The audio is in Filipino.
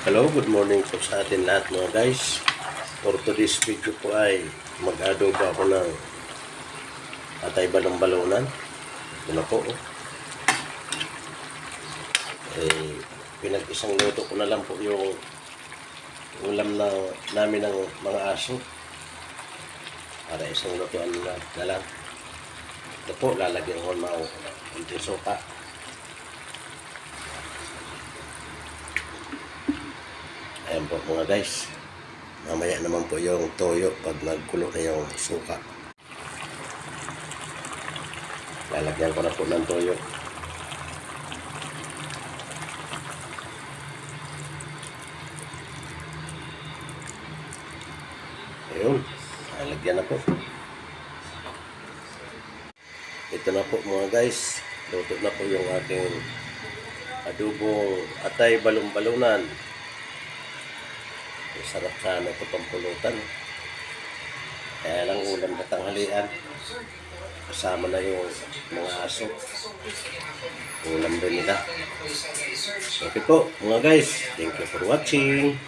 Hello, good morning po sa atin lahat mga guys. For today's video po ay mag-adobo ako ng atay balong-balunan. Ito na po. Pinag-isang luto ko na lang po yung ulam namin ng mga aso. Para isang lutoan na lang. Ito po, lalagyan ko ng konting sopa. Ayan po mga guys. Mamaya naman po yung toyo pag nagkulo na yung suka. Lalagyan ko na po ng toyo. Ayun. Lalagyan na po. Ito na po mga guys. Luto na po yung ating adobong atay balong-balunan. Sarap sana ito pampulutan. Kaya lang ulam na tanghalian. Kasama na yung mga aso. Ulam din nila. Okay po mga guys. Thank you for watching.